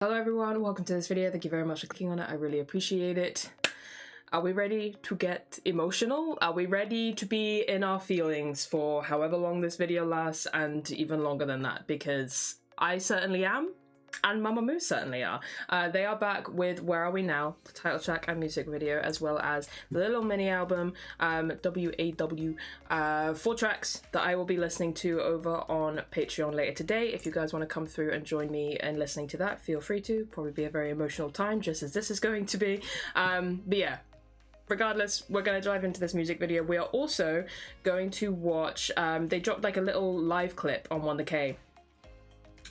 Hello everyone, welcome to this video. Thank you very much for clicking on it. I really appreciate it. Are we ready to get emotional? Are we ready to be in our feelings for however long this video lasts and even longer than that? Because I certainly am, and MAMAMOO certainly are. They are back with Where Are We Now, the title track and music video, as well as the little mini album, WAW, 4 tracks that I will be listening to over on Patreon later today. If you guys want to come through and join me in listening to that, feel free to. Probably be a very emotional time, just as this is going to be. But yeah, regardless, we're going to dive into this music video. We are also going to watch, they dropped like a little live clip on 1TheK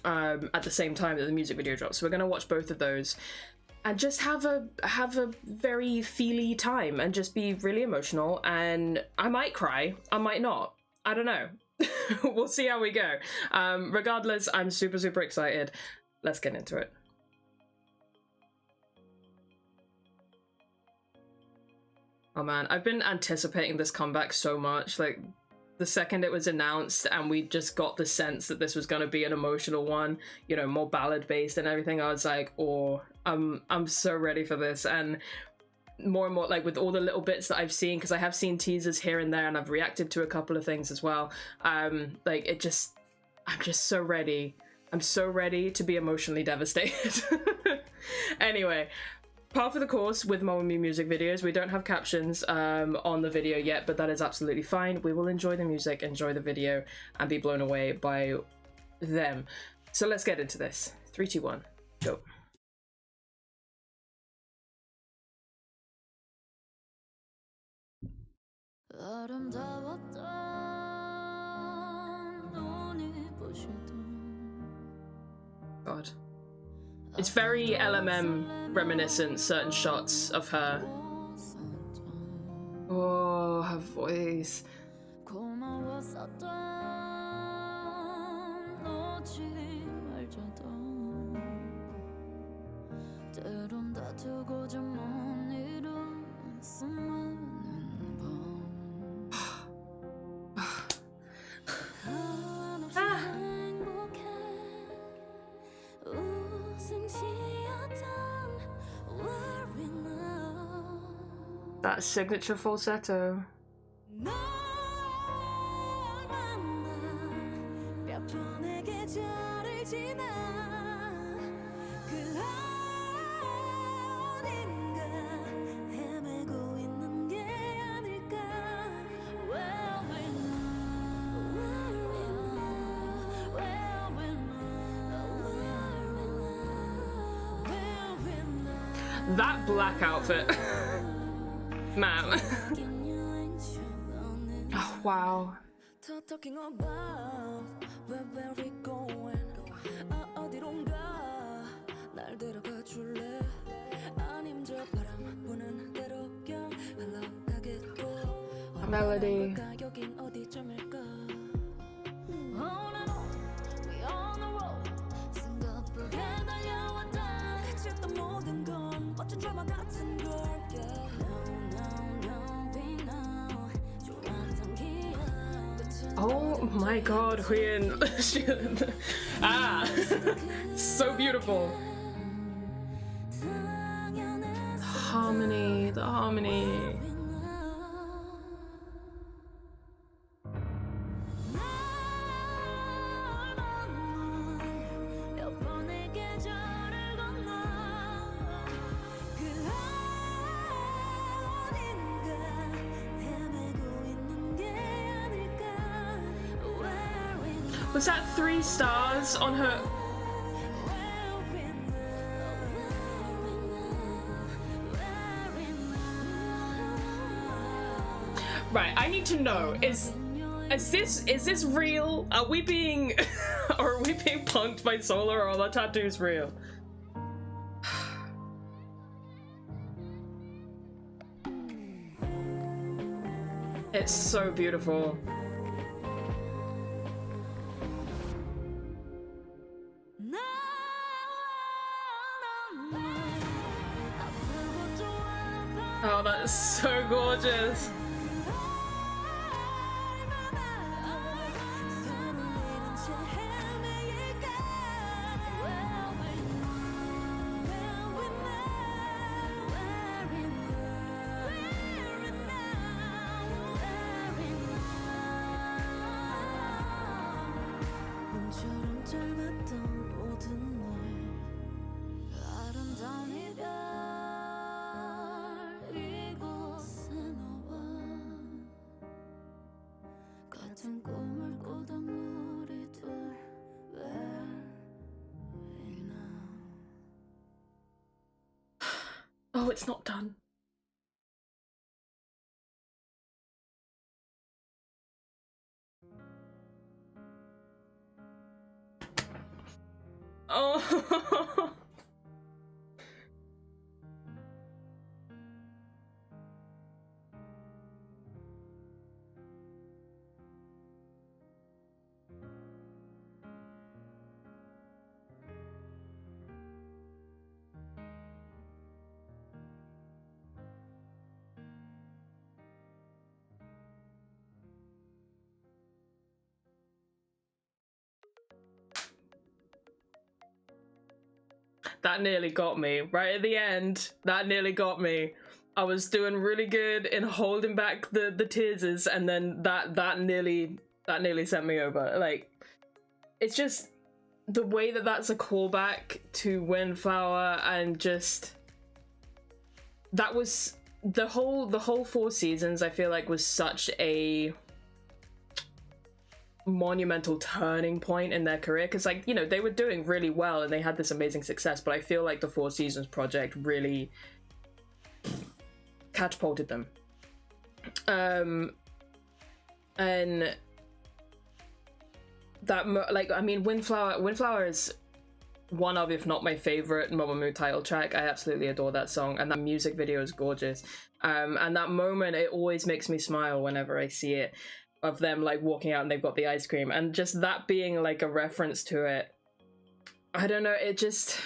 at the same time that the music video drops. So we're going to watch both of those and just have a very feely time and just be really emotional. And I might cry, I might not, I don't know. We'll see how we go. Regardless, I'm super excited. Let's get into it. Oh man, I've been anticipating this comeback so much. Like, the second it was announced and we just got the sense that this was going to be an emotional one, you know, more ballad based and everything, I was like, oh, I'm so ready for this. And more, like with all the little bits that I've seen, because I have seen teasers here and there and I've reacted to a couple of things as well. Like I'm just so ready. I'm so ready to be emotionally devastated. Anyway, par for the course with MAMAMOO music videos. We don't have captions on the video yet, but that is absolutely fine. We will enjoy the music, enjoy the video, and be blown away by them. So let's get into this. 3, 2, 1, go. God. It's very LMM reminiscent, certain shots of her. Oh, her voice. That signature falsetto. That black outfit. Man. Oh, wow. Melody. Oh my god, Huyen. Ah, so beautiful. The harmony, the harmony. Was that 3 stars on her? Right, I need to know, is this real? Are we being or are we being punked by Solar, or are the tattoos real? It's so beautiful. Oh, that's so gorgeous. Oh, it's not done. Oh. That nearly got me. Right at the end, that nearly got me. I was doing really good in holding back the tears, and then that nearly sent me over. Like, it's just the way that that's a callback to Windflower, and just that was the whole 4 seasons. I feel like was such a monumental turning point in their career, because, like, you know, they were doing really well and they had this amazing success, but I feel like the 4 Seasons project really catapulted them. And that, like, I mean, Windflower is one of, if not my favorite MAMAMOO title track. I absolutely adore that song, and that music video is gorgeous. And that moment, it always makes me smile whenever I see it, of them like walking out and they've got the ice cream, and just that being like a reference to it. I don't know, it just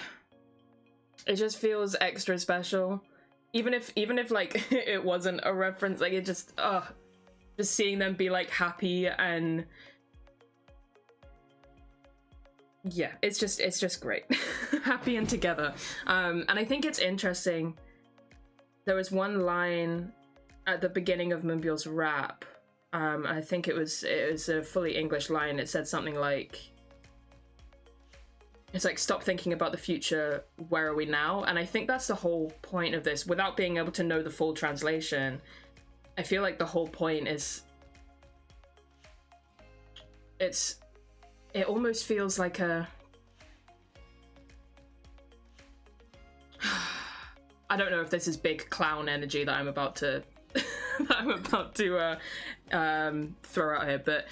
feels extra special, even if like it wasn't a reference. Like, it just seeing them be like happy, and yeah, it's just great. Happy and together. And I think it's interesting, there was one line at the beginning of Moonbyul's rap. I think it was a fully English line. It said something like, it's like, stop thinking about the future, where are we now? And I think that's the whole point of this, without being able to know the full translation. I feel like the whole point is, it almost feels like a, I don't know if this is big clown energy that I'm about to throw out here, but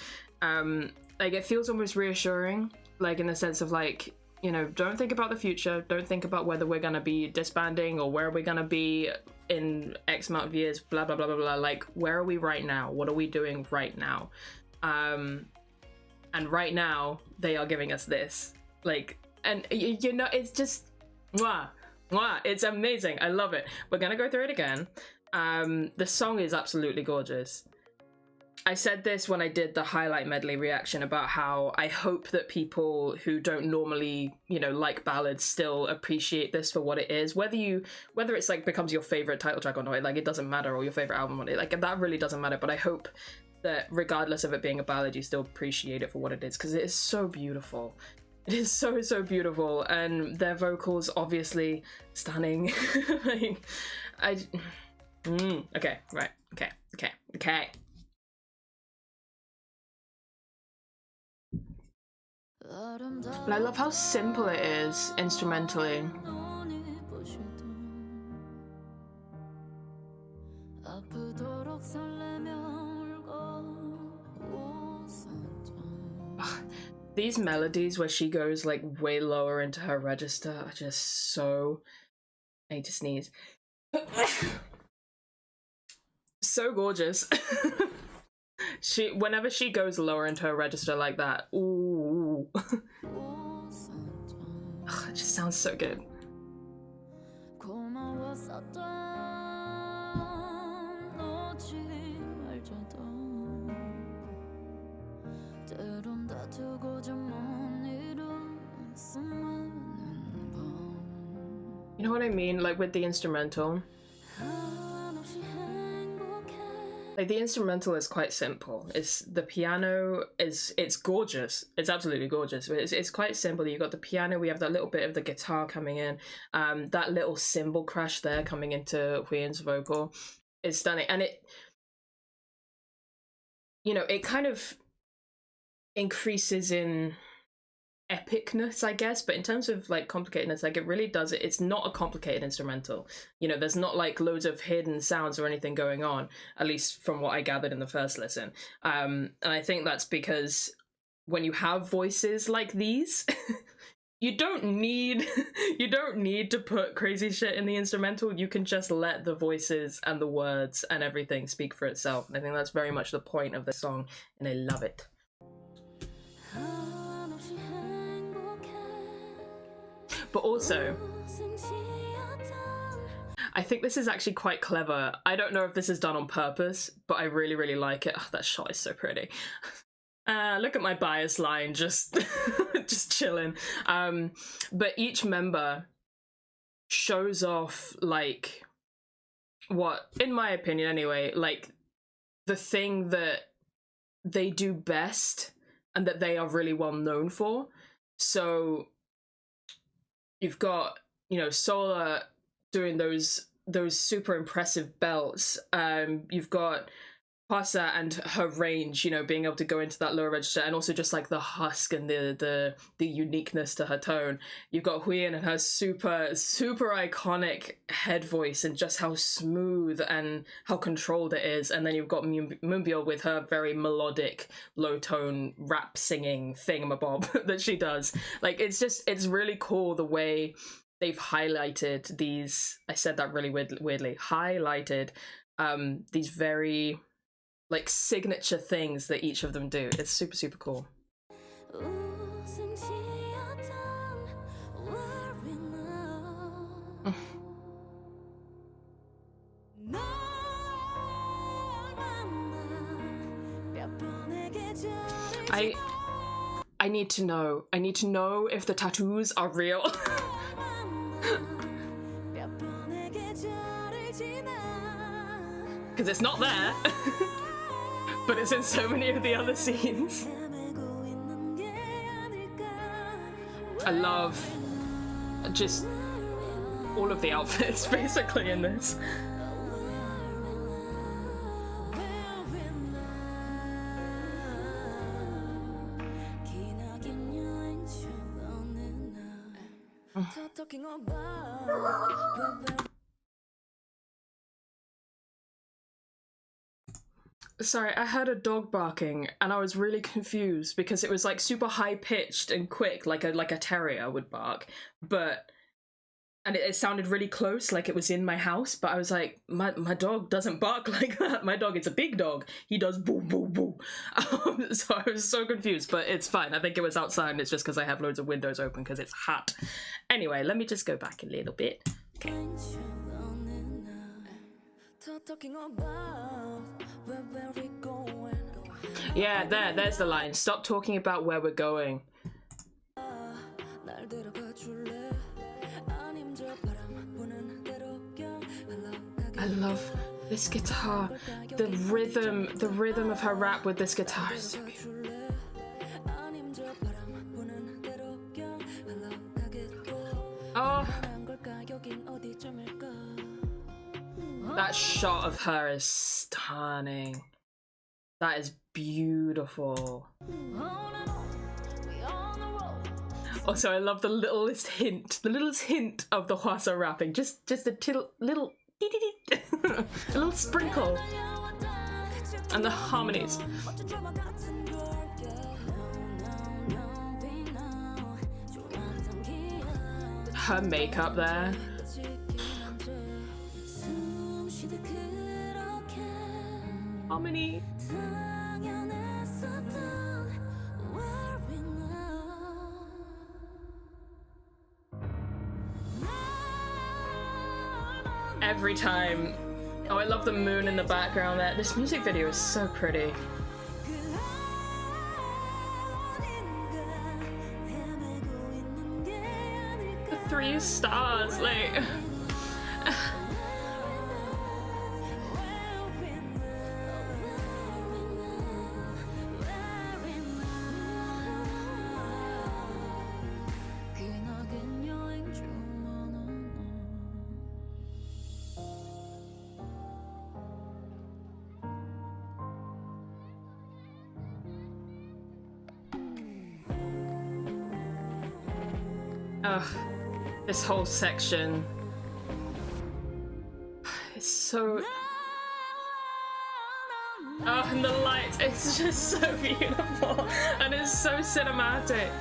like, it feels almost reassuring, like, in the sense of, like, you know, don't think about the future, don't think about whether we're gonna be disbanding or where we're gonna be in X amount of years, blah blah blah blah blah. Like, where are we right now? What are we doing right now? And right now they are giving us this, like, and you know, it's just mwah, mwah, it's amazing. I love it. We're gonna go through it again. The song is absolutely gorgeous. I said this when I did the highlight medley reaction about how I hope that people who don't normally, you know, like ballads still appreciate this for what it is. Whether it's like becomes your favorite title track or not, like, it doesn't matter, or your favorite album or not, like, that really doesn't matter. But I hope that regardless of it being a ballad, you still appreciate it for what it is, because it is so beautiful. It is so, so beautiful, and their vocals obviously stunning. Like, okay, right, okay. And I love how simple it is instrumentally. These melodies where she goes like way lower into her register are just so, I need to sneeze. So gorgeous. Whenever she goes lower into her register like that, ooh. Ugh, it just sounds so good. You know what I mean? Like, with the instrumental, Like the instrumental is quite simple. It's the piano it's gorgeous. It's absolutely gorgeous. But it's quite simple. You got the piano. We have that little bit of the guitar coming in. That little cymbal crash there coming into Huyen's vocal is stunning, and it, you know, it kind of increases in epicness, I guess, but in terms of like complicatedness, like it really does it. It's not a complicated instrumental. You know, there's not like loads of hidden sounds or anything going on, at least from what I gathered in the first listen. And I think that's because when you have voices like these, you don't need to put crazy shit in the instrumental. You can just let the voices and the words and everything speak for itself. And I think that's very much the point of the song, and I love it. But also, I think this is actually quite clever. I don't know if this is done on purpose, but I really, really like it. Oh, that shot is so pretty. Look at my bias line, just just chilling. But each member shows off, like, what, in my opinion anyway, like the thing that they do best and that they are really well known for. So you've got, you know, Sola doing those super impressive belts. You've got Hwasa and her range, you know, being able to go into that lower register, and also just like the husk and the uniqueness to her tone. You've got Huyen and her super iconic head voice and just how smooth and how controlled it is. And then you've got Moonbyul with her very melodic low tone rap singing thingamabob that she does. Like, it's really cool the way they've highlighted these, I said that really weirdly, highlighted these very like signature things that each of them do. It's super, super cool. I need to know. I need to know if the tattoos are real. Because it's not there. But it's in so many of the other scenes. I love just all of the outfits basically in this. Sorry, I heard a dog barking and I was really confused because it was like super high pitched and quick, like a terrier would bark, and it sounded really close, like it was in my house, but I was like, my dog doesn't bark like that. My dog is a big dog. He does boo boo boo. So I was so confused, but it's fine. I think it was outside and it's just because I have loads of windows open because it's hot. Anyway, let me just go back a little bit. Okay. Yeah, there's the line. Stop talking about where we're going. I love this guitar. The rhythm of her rap with this guitar is so beautiful. Oh. That shot of her is stunning. That is beautiful. Also, I love the littlest hint of the Hwasa rapping. Just a little a little sprinkle. And the harmonies. Her makeup there. Harmony. Every time. Oh, I love the moon in the background there. This music video is so pretty. The 3 stars, like... this whole section is so... Oh, and the lights, it's just so beautiful, and it's so cinematic.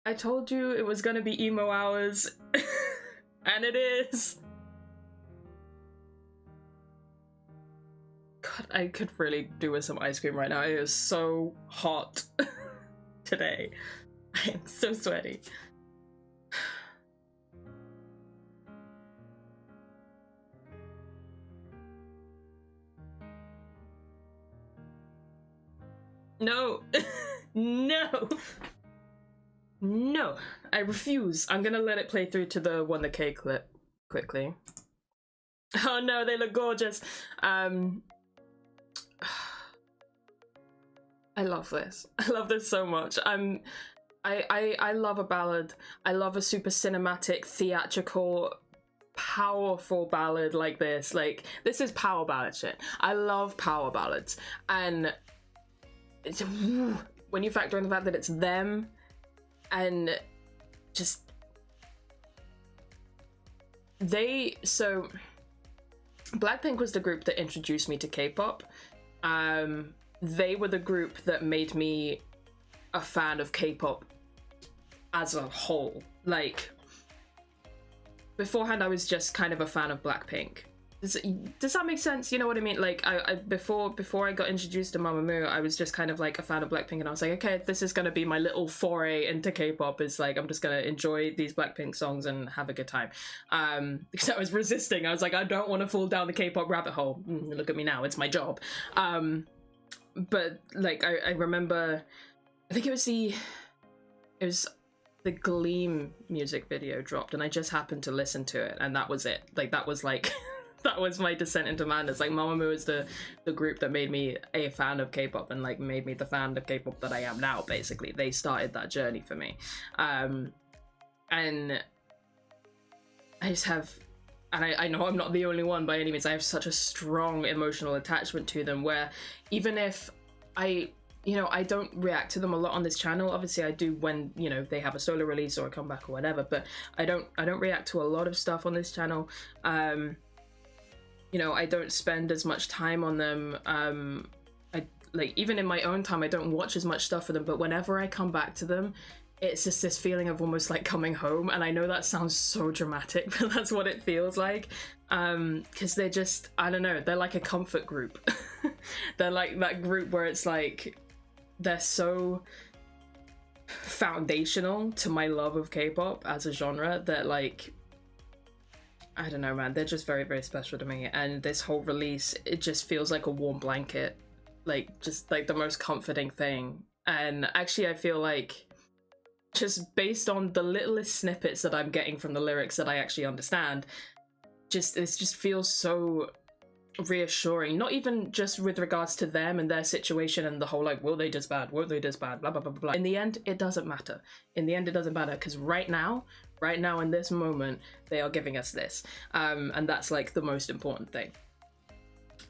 I told you it was gonna be emo hours, and it is. God, I could really do with some ice cream right now. It is so hot today. I am so sweaty. No, no. No, I refuse. I'm gonna let it play through to the Wonder Cake clip quickly. Oh no, they look gorgeous. I love this. I love this so much. I love a ballad. I love a super cinematic, theatrical, powerful ballad like this. Like, this is power ballad shit. I love power ballads. And it's, when you factor in the fact that it's them, and just so Blackpink was the group that introduced me to K-pop. They were the group that made me a fan of K-pop as a whole. Like, beforehand I was just kind of a fan of Blackpink. Does that make sense? You know what I mean? Like, I before I got introduced to MAMAMOO, I was just kind of like a fan of Blackpink, and I was like, okay, this is gonna be my little foray into K-pop. Is like, I'm just gonna enjoy these Blackpink songs and have a good time. Because I was resisting. I was like, I don't want to fall down the K-pop rabbit hole. Look at me now, it's my job. But like, I remember, I think it was the Gleam music video dropped, and I just happened to listen to it, and that was it. Like, that was like that was my descent into madness. Like, MAMAMOO is the group that made me a fan of K-pop, and like made me the fan of K-pop that I am now. Basically, they started that journey for me, and I just have, and I know I'm not the only one by any means. I have such a strong emotional attachment to them, where even if I don't react to them a lot on this channel. Obviously I do when, you know, they have a solo release or a comeback or whatever, but I don't react to a lot of stuff on this channel. You know, I don't spend as much time on them. I like, even in my own time, I don't watch as much stuff for them, but whenever I come back to them, it's just this feeling of almost like coming home. And I know that sounds so dramatic, but that's what it feels like. Because they're just, I don't know, they're like a comfort group. They're like that group where it's like, they're so foundational to my love of K-pop as a genre that, like, I don't know, man, they're just very, very special to me. And this whole release, it just feels like a warm blanket, like, just like the most comforting thing. And actually I feel like, just based on the littlest snippets that I'm getting from the lyrics that I actually understand, it just feels so reassuring. Not even just with regards to them and their situation and the whole, like, will they disband, won't they disband, blah blah blah blah. In the end, it doesn't matter. In the end, it doesn't matter, because right now in this moment, they are giving us this, and that's like the most important thing.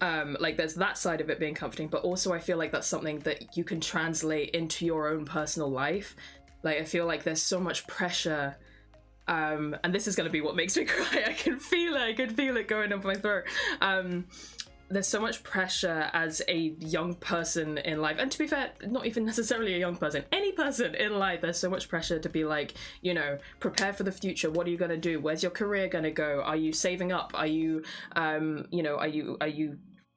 Like, there's that side of it being comforting, but also I feel like that's something that you can translate into your own personal life. Like, I feel like there's so much pressure, and this is going to be what makes me cry. I can feel it going up my throat. There's so much pressure as a young person in life, and to be fair, not even necessarily a young person, any person in life, there's so much pressure to be like, you know, prepare for the future. What are you going to do? Where's your career going to go? Are you saving up? Are you, you know, are you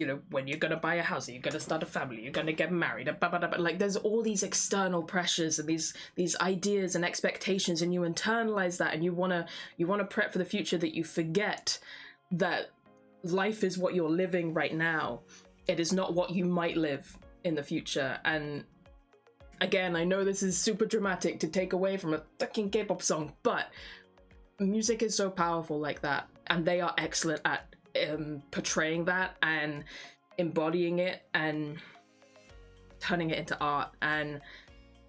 you know, when you're gonna buy a house, you're gonna start a family, you're gonna get married, like there's all these external pressures and these ideas and expectations, and you internalize that, and you wanna prep for the future, that you forget that life is what you're living right now. It is not what you might live in the future. And again, I know this is super dramatic to take away from a fucking K-pop song, but music is so powerful like that, and they are excellent at portraying that and embodying it and turning it into art. And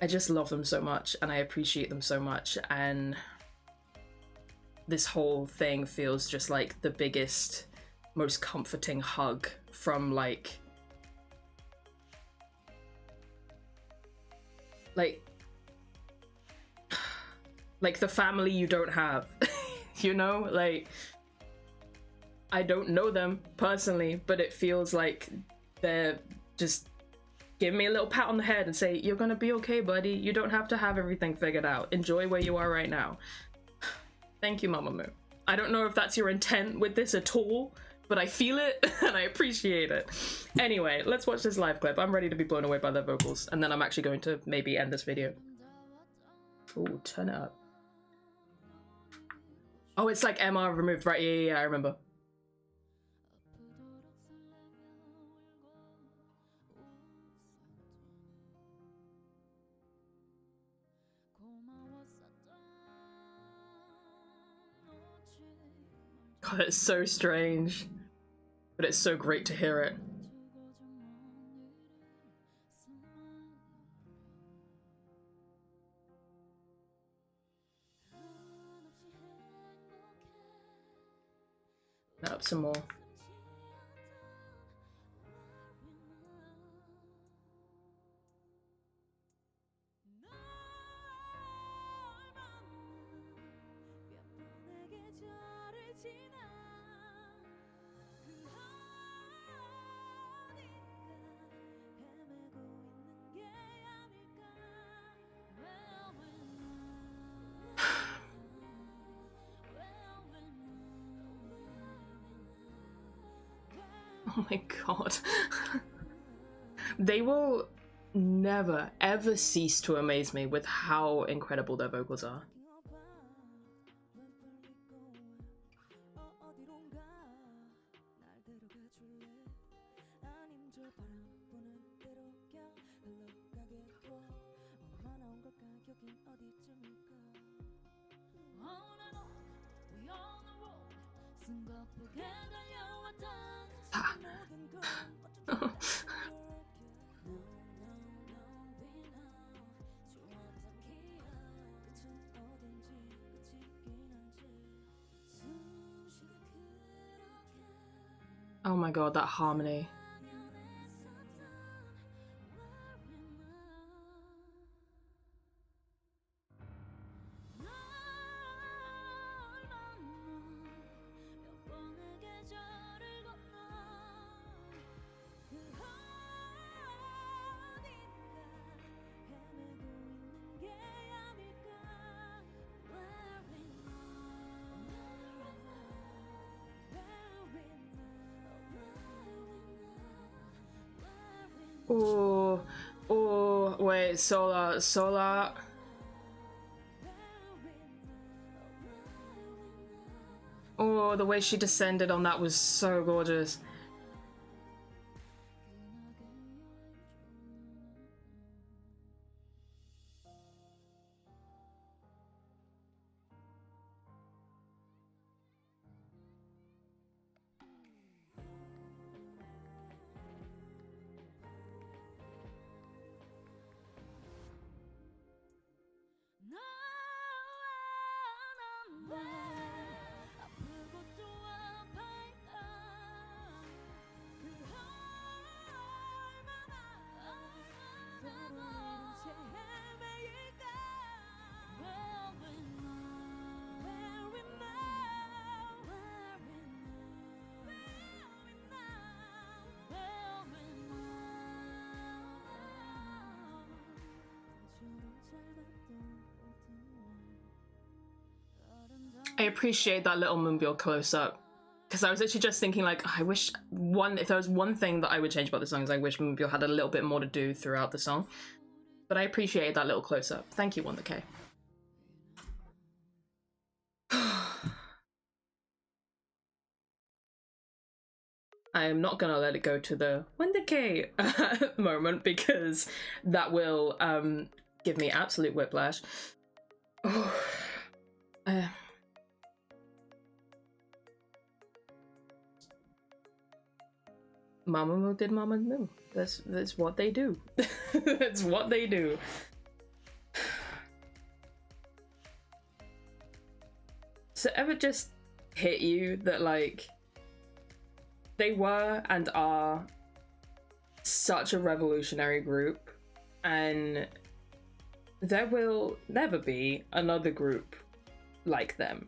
I just love them so much, and I appreciate them so much, and this whole thing feels just like the biggest, most comforting hug from like the family you don't have. You know, like, I don't know them personally, but it feels like they're just give me a little pat on the head and say, you're gonna be okay, buddy. You don't have to have everything figured out. Enjoy where you are right now. Thank you, MAMAMOO. I don't know if that's your intent with this at all, but I feel it and I appreciate it. Anyway, let's watch this live clip. I'm ready to be blown away by their vocals, and then I'm actually going to maybe end this video. Ooh, turn it up. Oh, it's like MR removed, right? Yeah, I remember. God, it's so strange, but it's so great to hear it. Up some more. Oh my god. They will never ever cease to amaze me with how incredible their vocals are. Oh my god, that harmony. Oh, wait, Solar. Oh, the way she descended on that was so gorgeous. I appreciate that little Moonbyul close up. because I was actually just thinking, like, I wish if there was one thing that I would change about the song is I wish Moonbyul had a little bit more to do throughout the song. But I appreciated that little close-up. Thank you, Wonder K. I am not gonna let it go to the Wonder K moment, because that will give me absolute whiplash. MAMAMOO did MAMAMOO. That's what they do. That's what they do. So ever just hit you that, like, they were and are such a revolutionary group, and there will never be another group like them.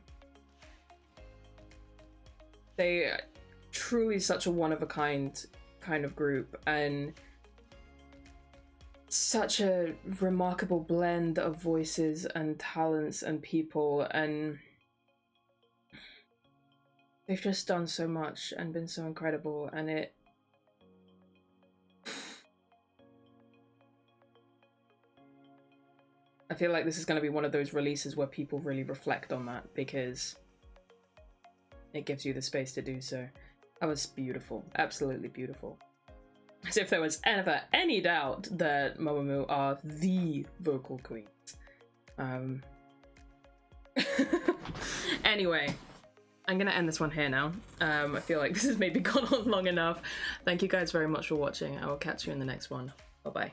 They are truly such a one-of-a-kind kind of group, and such a remarkable blend of voices and talents and people, and they've just done so much and been so incredible, and I feel like this is going to be one of those releases where people really reflect on that, because it gives you the space to do so. That was beautiful. Absolutely beautiful. As if there was ever any doubt that MAMAMOO are the vocal queens. Anyway, I'm gonna end this one here now. I feel like this has maybe gone on long enough. Thank you guys very much for watching. I will catch you in the next one. Bye-bye.